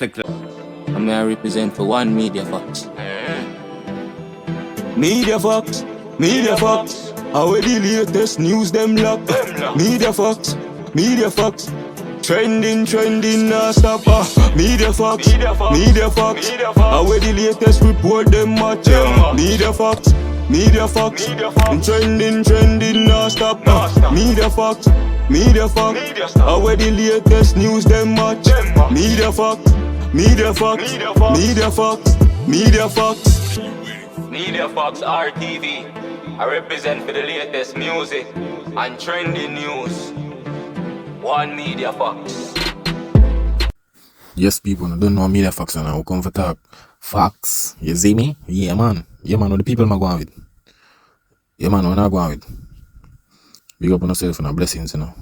Click. I'm here represent for one Media Fox. Media Fox, Media Fox. How the latest news them lock. Media Fox, Media Fox. Trending, nah stop. Media Fox, Media Fox. How the latest report them match. Media Fox, Media Fox. Trending, nah stop. Media Fox, Media Fox. How the latest news them match. Media Fox, Media Fox, Media Fox, Media Fox. Media Fox RTV. I represent for the latest music and trending news. One Media Fox. Yes, people, I don't know Media Fox and I will come for talk. Facts. You see me? Yeah, man. Yeah, man. What the people I'm going with? Yeah, man. What I'm going with? Big up on yourself and blessings, you know.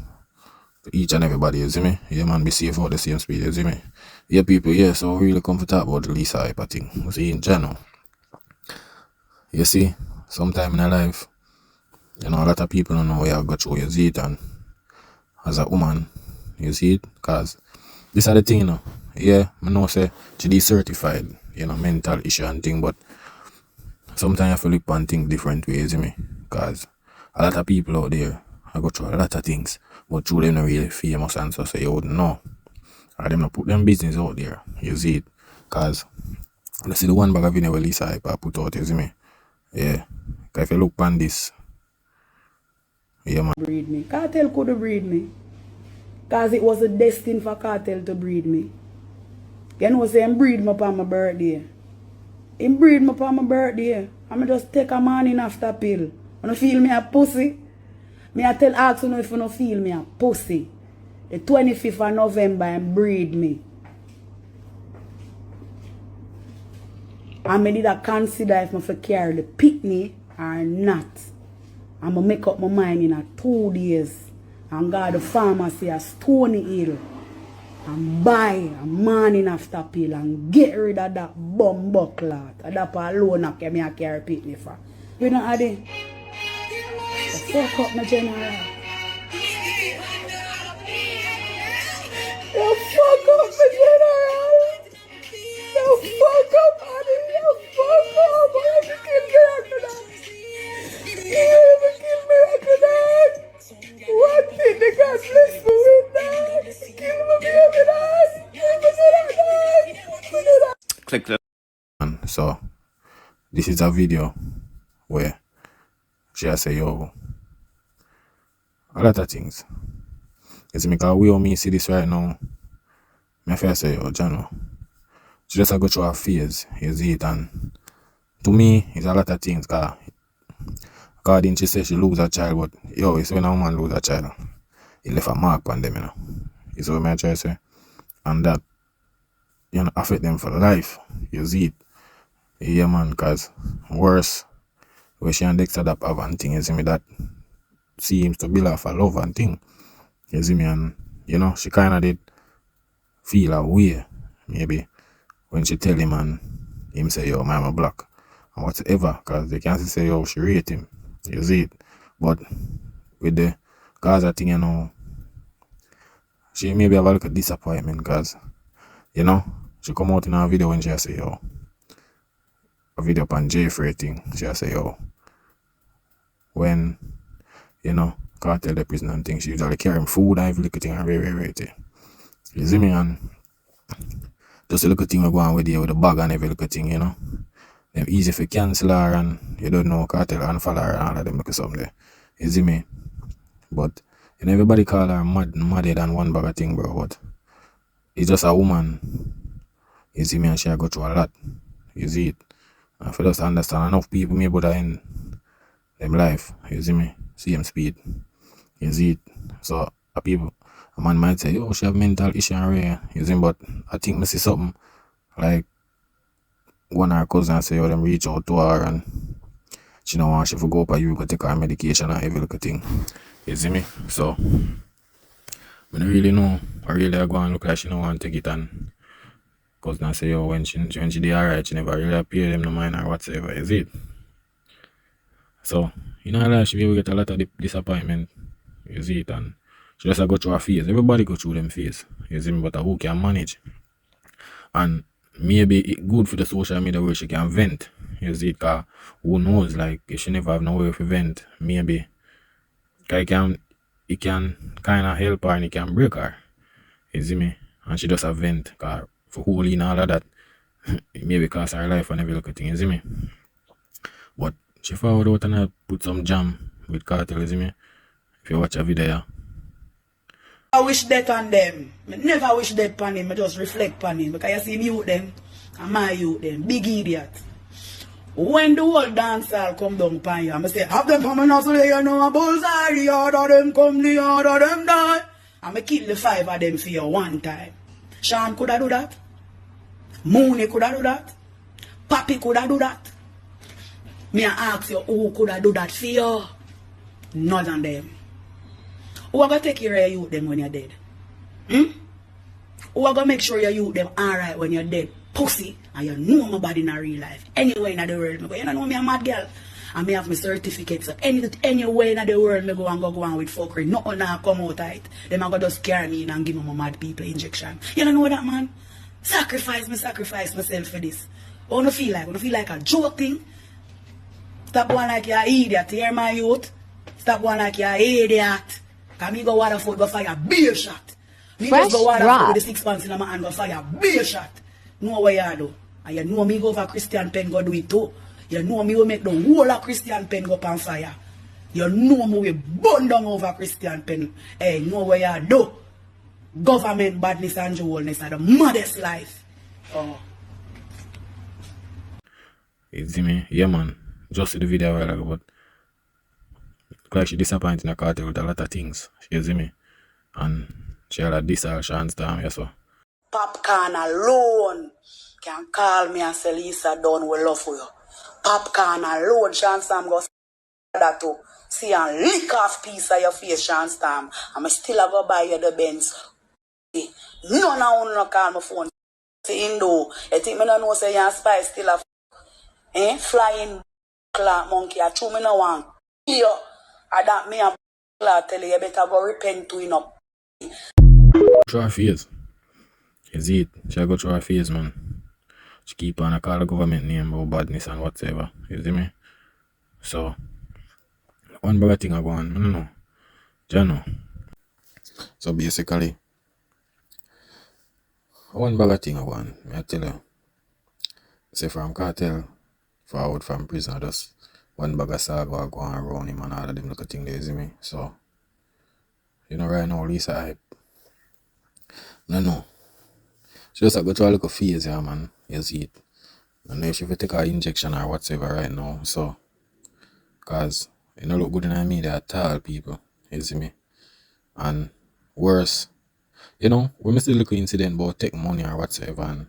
To each and everybody, you see me? Yeah, man. Be safe out the same speed, you see me? Yeah, people, yeah. So, really come for talk about the Lisa hype, I think. You see, in general. You see, sometime in our life, you know, a lot of people don't know where I got through, you see it, and as a woman, you see it, because this is the thing, you know. Yeah, I know say GD certified, you know, mental issue and thing, but sometimes I feel look and think different ways, you see me, because a lot of people out there, I go through a lot of things, but through them not really famous and so you wouldn't know, or them not put them business out there, you see it, because let's see the one bag of vinegar Lisa hype I put out, you see me, yeah, because if you look on this, yeah, man. Breed me. KARTEL could breed me. Because it was a destined for KARTEL to breed me. You know, say him breed me upon my birthday. Him breed me upon my birthday. I'm just take a morning after pill. You don't feel me a pussy? Me I ask you if you don't feel me a pussy. The 25th of November him breed me. And I did a consider if I for carry the pitney or not. I'm going to make up my mind in 2 days and go to the pharmacy at Stony Hill and buy a morning after pill and get rid of that bumbo clot. That alone I can carry pitney for. You know how they fuck up my general. You fuck up my general. You fuck up, honey. You fuck up. I have to kill me after that. What did the God bless me with that? Kill me, baby, that. Click. So, this is a video where she has say, yo, a lot of things. It's because we all me see this right now. My first say, yo, Jano, she just go through her phase, you see it, and to me, it's a lot of things, because according she say she lose her child, but yo, it's when a woman lose her child, it left a mark on them, you know. You see what I try to say? And that, you know, affect them for life, you see it. Yeah, man, because worse, where she and Dexter that have and thing, you see me, that seems to build off a love and thing, you see me, and, you know, she kind of did feel a way, maybe, when she tell him and him say, yo, I'm a black, and whatever, because they can't say, yo, she rate him, you see it, but with the Gaza thing, you know, she maybe have a little disappointment, because, you know, she come out in a video when she say, yo, a video upon J-Free thing, she say, yo, when, you know, KARTEL the prison and things, she usually carry him food and every little thing and rate it. You see me, and just a little thing we go on with you with the bag and every little thing, you know. Them easy for cancel her and you don't know KARTEL and follow her and all of them look something there. You see me? But you know, everybody call her madder than one bag of thing, bro, but it's just a woman. You see me, and she go through a lot. You see it. And for us to understand enough people maybe that in them life, you see me, same speed. You see it. So a man might say, oh, she have mental issue and rare, you see, but I think I see something like one of her cousins say, oh, them reach out to her and she don't want she to go up you go take her medication and every little thing. You see me? So I don't really know. I really go and look like she don't want to take it, and cousin say, oh, when she did alright, she never really appear them no mind or whatsoever, is it? So, you know, like she will get a lot of disappointment, you see it, and she just go through her phase. Everybody go through them phase, you see me, but who can manage? And maybe it good for the social media where she can vent. You see, cause who knows, like if she never have nowhere to vent, maybe it can kind of help her and it can break her. You see me? And she just a vent, cause for holding all of that, it maybe cost her life and every little thing, you see me? But she forward out and I put some jam with KARTEL, you see me? If you watch a video. I wish death on them. I never wish death on him. I just reflect on him. Because you see me youth them and my youth them. Big idiot. When the whole dancehall come down upon you, I say, have them come and also you know a bullseye. The other them come, the other them die. I'm going to kill the 5 of them for you one time. SHAWN could have do that. Mooney could have do that. Papi could have do that. Me I ask you, who could have do that for you? None of them. Who are going to take care of your youth them when you're dead? Who are going to make sure your youth them alright when you're dead? Pussy, and you know my body in a real life. Anywhere in the world, you don't know me a mad girl. And me have my certificates. So anywhere in the world, me go on with fuckery. Nothing now come out of it. Them are going to just carry me in and give me my mad people injection. You don't know that, man? Sacrifice myself for this. I don't feel like a joke thing. Stop going like you're an idiot. Hear my youth? Stop going like you're an idiot. Because me go Waterford go fire beer shot. Me just go Waterford with the 6 pounds in my hand go fire beer shot. Know what you do. And you know me go over Christian Pen go do it too. You know me will make the whole of Christian Pen go up on fire. You know me will burn down over Christian Pen. Hey, know what you do. Government badness and jewelness are the maddest life. Oh. You see me? Yeah, man. Just see the video a while ago, but like she disappointed in the KARTEL with a lot of things. You see me? And she had a this all chance time, yes, so. Popcorn alone can call me and say, Lisa, done we love for you. Popcorn alone, Chance Tam go that too. See and lick off piece of your face, Chance Tam. I'm still a go buy you the Benz. None of you no call my phone. See Indo. You think me no know say you spy still a flying clock monkey. I true me no want. You I that me a clock tell you better go repent to you up. Through her face. You see it? She go through her face, man. She keep on a call the government name about badness and whatever. You see me? So, one bigger thing I go on. I don't know. Do you know? So basically, one bigger thing I go on. I tell you. Say from KARTEL, forward from prison, just one bag of saga go on around him and all of them little thing there, you see me? So, you know right now, Lisa hype. No. She just go through a little phase, yeah, man. You see it. I don't know if she will take her injection or whatever right now. So, because you don't look good in the media at all, people. You see me? And worse, you know, when we see a little incident about take money or whatever, and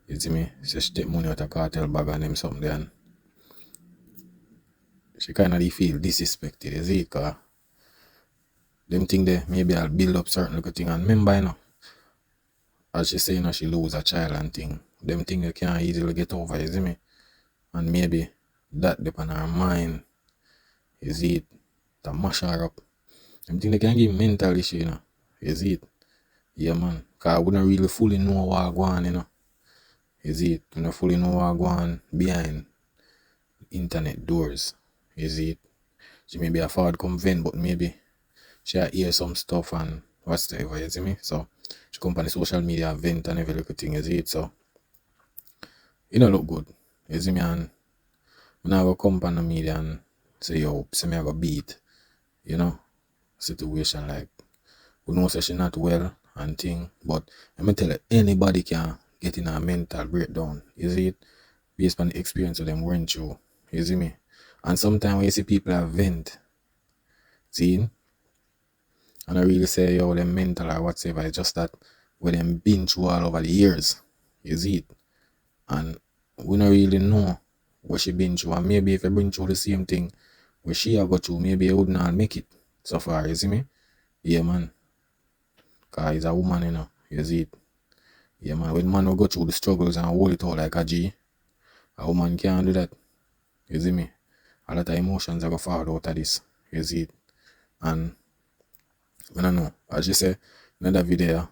you see me? So she take money out of KARTEL bag and them something there, and she kind of feel disrespected, you see? Because them think they maybe I'll build up certain little thing. And remember, you know, as she say, you know, she lose a child and thing. Them things you can't easily get over, you see me? And maybe that depend on her mind, you see it, to mash her up. Them things they can give mental issue, you know, you see it? Yeah, man. Because I wouldn't really fully know what go on, you know. You see it? You don't fully know what go on behind internet doors, you see it? She may be afford come vent, but maybe she hear some stuff and whatever, you see me? So, she come on the social media and vent and every little thing, you see it? So, it don't look good, you see me? And when I go come on the media and say, yo, see me I go beat, you know, situation like, we know say she not well and thing, but let me tell you, anybody can get in a mental breakdown, you see it? Based on the experience of them went through, you see me? And sometimes when you see people have vent, see, and I really say, yo, them mental or whatever, it's just that when them been through all over the years, you see it? And we don't really know what she been through, and maybe if you been through the same thing where she have got through, maybe you would not make it so far, you see me? Yeah, man. Because he's a woman, you know, you see it? Yeah, man, when man will go through the struggles and hold it all like a G, a woman can't do that, you see me? A lot of emotions are going to fall out of this, you see it? And I don't know, as you say, another video,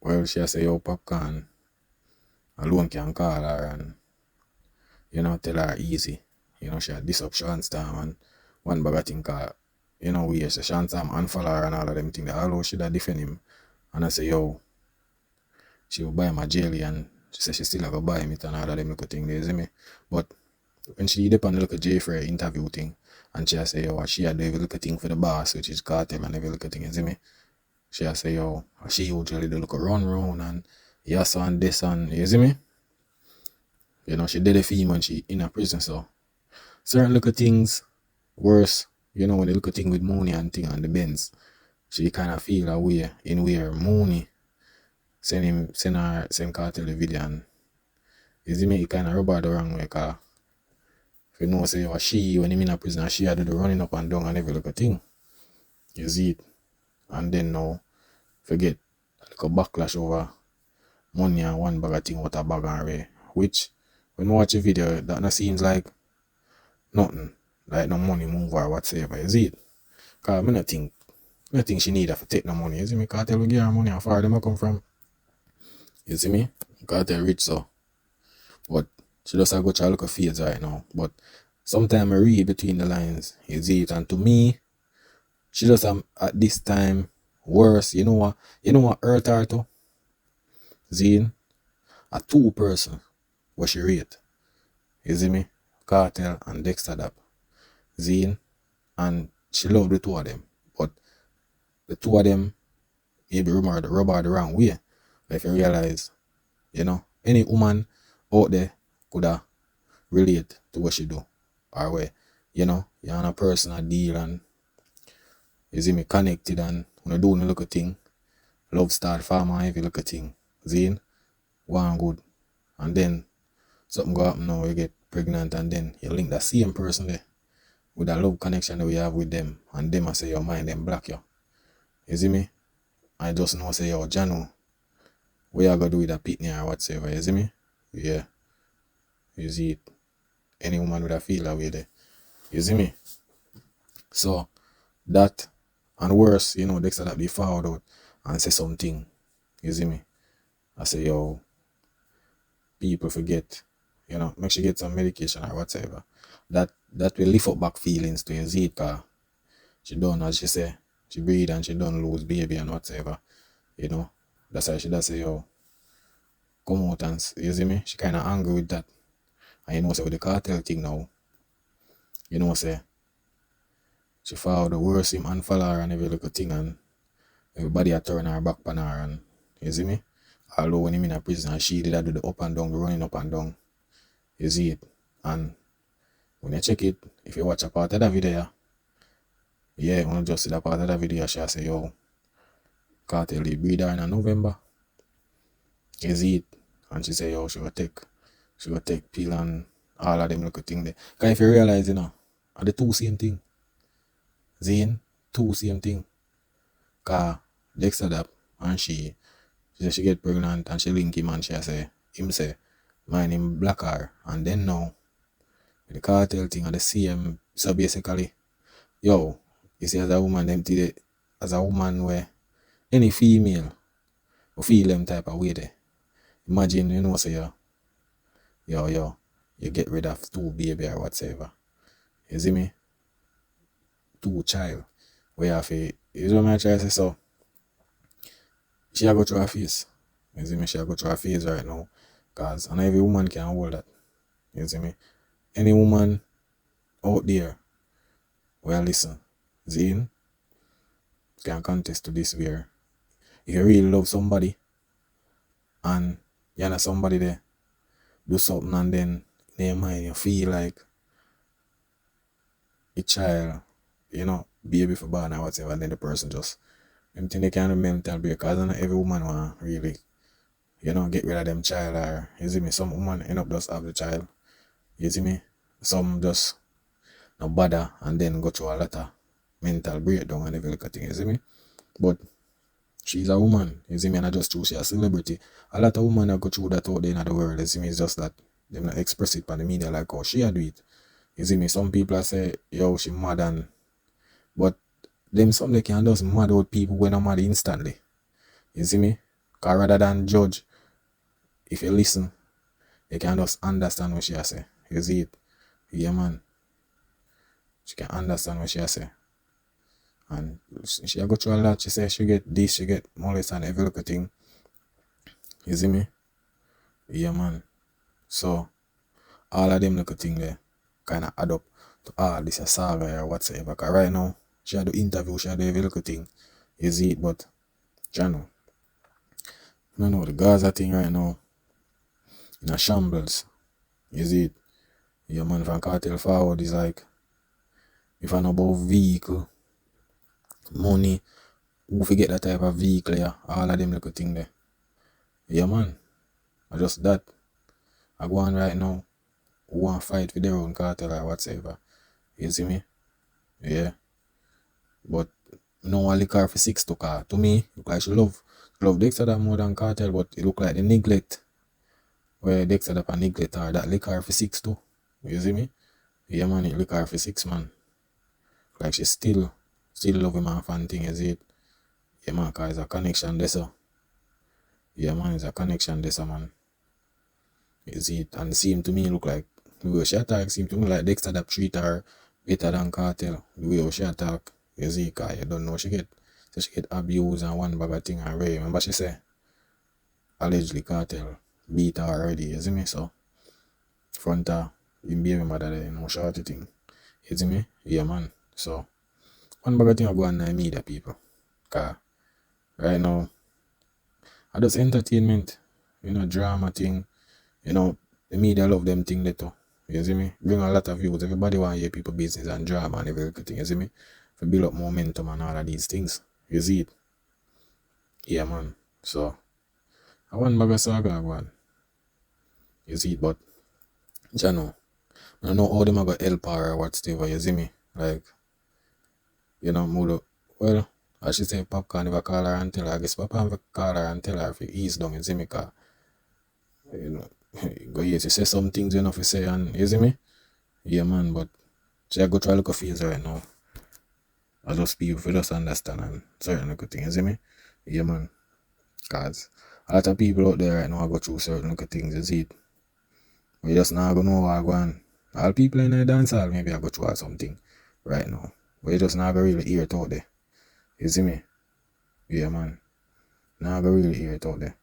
Well, she say, yo, Popcorn alone can call her and, you know, tell her easy. You know, she had this up Sean Storm and one bag of thing called, you know, we say Sean Storm unfollow her and all of them things. Although she da defend him. And I say, yo, she will buy him a jelly and she said she still have to buy him it and all of them little thing, you see me? But when she did on the little J for interview thing, and she say, yo, she had every little thing for the boss, which is KARTEL and every little thing, you see me? She say, yo, she usually do look run round and yes and this and, you see me? You know, she did a film when she in a prison, so certain little things worse, you know, when they look at thing with money and thing on the Benz, she kind of feel a way in where money send KARTEL the video and, you see me, it kind of rub her the wrong way, cause if you know, say, yo, she, when him in a prison, she had to do running up and down and every little thing, you see it, and then now, forget, like a backlash over money and one bag of thing what a bag and ray, which, when you watch a video, that not seems like nothing, like no money move or whatsoever, you see it, cause I don't think she need to take no money, you see me, KARTEL will give her money, how far them come from, you see me, KARTEL rich so, but she just a go try look at fades right now, but sometimes I read between the lines, you see it, and to me, she just at this time worse, you know what hurt her to? Zine, a two person what she rate, you see me, KARTEL and Dexter Dap, Zine, and she loved the two of them, but the two of them maybe rub her the wrong way, but if you realize, you know, any woman out there could have relate to what she do, or where, you know, you're on a personal deal and, you see me, connected and when you do a little thing, love start farmer every little thing, Zine, one good, and then something go happen now, you get pregnant and then you link that same person there with that love connection that we have with them, and them I say your mind them block you, you see me, I just know say yo Jano, what you gonna do with that pitney or whatsoever, you see me, yeah, you see it, any woman would have feel that way there, you see me, so that and worse, you know, Dexter that be found out and say something, you see me, I say yo, people forget, you know, make sure you get some medication or whatever, that will lift up back feelings to you, see it, cause she done, as she say, she breed and she done lose baby and whatever, you know, that's why she does say yo, come out and, you see me, she kind of angry with that, and you know, say with the KARTEL thing now, you know, say, she found the worst him unfollow her and every little thing and everybody a turn her back on her and, you see me, although when him in a prison and she did that do the up and down, the running up and down, you see it, and when you check it, if you watch a part of that video, yeah, when you just see that part of that video, she say yo, KARTEL they breed her in November, you see it, and she say yo, she will take pill and all of them little thing there, cause if you realize, you know, are the two same thing, Zane, two same thing, cause Dexter Dap and she say she get pregnant and she link him and she say, him say, my name black her, and then now, the KARTEL thing are the same, so basically, yo, you see as a woman, them did it, as a woman where any female will feel them type of way there, imagine, you know, say yo, you get rid of two baby or whatsoever, you see me, two child, where you have to, you know what I'm trying to say, so, she a go through her face, you see me, she a go through her face right now, cause, and every woman can hold that, you see me, any woman out there, well listen, Zane, can contest to this where, if you really love somebody, and you know somebody there, do something and then, in your mind, you feel like, a child, you know, baby for born or whatever, and then the person just, them think they can mental break, because not every woman want really, you know, get rid of them child, or, you see me, some woman end up just have the child, you see me, some just no bother and then go through a lot of mental breakdown and every little thing, you see me, but she's a woman, you see me, and I just choose she's a celebrity, a lot of women that go through that out there in the world, you see me, it's just that, them not express it on the media like how she do it, you see me, some people say, yo, she mad and, but them some they can just mad out people when I'm mad instantly, you see me, Cause rather than judge, if you listen, you can just understand what she has say. You see it? Yeah, man. She can understand what she has say. And she go through a lot. She say she get this, she get molest and every little thing. You see me? Yeah, man. So, all of them little thing there kind of add up to, this a saga or whatsoever. Because right now, she had the interview, she had the every little thing. You see it? But, you know, the Gaza thing right now, in a shambles. You see it? Yeah, man, from Cartel forward is like, if I know about vehicle, money, who forget that type of vehicle, yeah, all of them little thing there. Yeah, man. I just that. I go on right now, who want fight with their own cartel or whatsoever. You see me? Yeah. But no one lick her for 6 to car. To me, look like she love Dexter that more than Cartel, but it look like the neglect where Dexter that neglect her that lick her for 6 too. You see me? Yeah, man, it lick her for 6, man. Like she still love him and fan thing, you see it? Yeah, man, cause it's a connection there, so. Yeah, man, it's a connection there, so, man. You see it? And seem to me look like the way she attack seem to me like Dexter that treat her better than Cartel. The way she attack, you see, cause you don't know she get. So she get abused and one bag of thing and rape. Remember she say allegedly Cartel beat her already, you see me? So front her in baby mother there, you know, shorty thing. You see me? Yeah, man. So one bag of thing I go on in the media, people. Cause right now I just entertainment, you know, drama thing. You know, the media love them thing there too. You see me? Bring a lot of views. Everybody want to hear people business and drama and everything. You see me? To build up momentum and all of these things. You see it? Yeah, man. So, I want bag of saga go on. You see it? But, I don't know how them are going to help her or whatever. You see me? Like, you know, Mudo. Well, as she say, Popcorn never call her and tell her. I guess Papa never call her and tell her if you ease down. You see me? Cause, you know, go here to say some things you know to say and you see me? Yeah, man, but I go try look at face right now. I just people for just understand and certain little things, you see me? Yeah, man. Cause a lot of people out there right now go through certain little things, you see it? We just not gonna know what I go on. All people in the dance hall maybe I go through something right now. But you just not gonna really hear it out there. You see me? Yeah, man. Not gonna really hear it out there.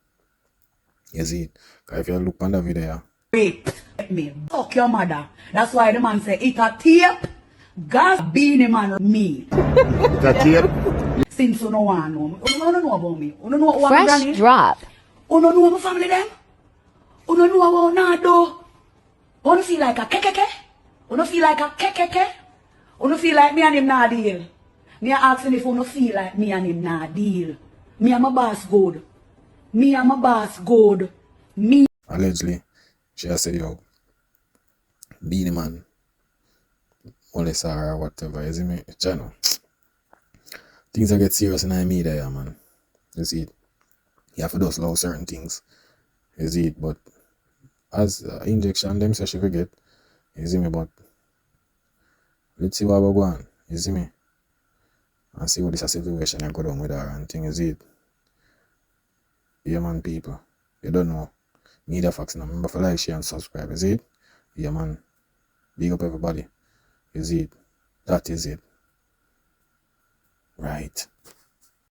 You see it? Cause if you look on the video, Rape me. Fuck your mother. That's why the man say, it a tape. Gas BEENIE man me. It's a tape. Since you don't want to know me. You don't know about me. You don't know what Fresh granny. drop. You don't know my family them. You don't know about Nado. You don't feel like a kekeke. You don't feel like a kekeke. You don't feel like me and him not deal. Me asking if you don't feel like me and him not deal. Me and my boss good. Me and my boss good. Me. allegedly, she has said, yo, BEENIE man, molest her or whatever, you see me? Channel. Things that get serious in the media, yeah, man. You see it? You have to just love certain things. You see it? But as injection, them say she forget. You see me? But let's see what we're going. You see me? And see what this situation I go down with her and thing. You see it? Yeah, man, people. You don't know. Media Facts now. Remember to like, share, and subscribe. You see it? Yeah, man. Big up everybody. You see it? That is it. Right.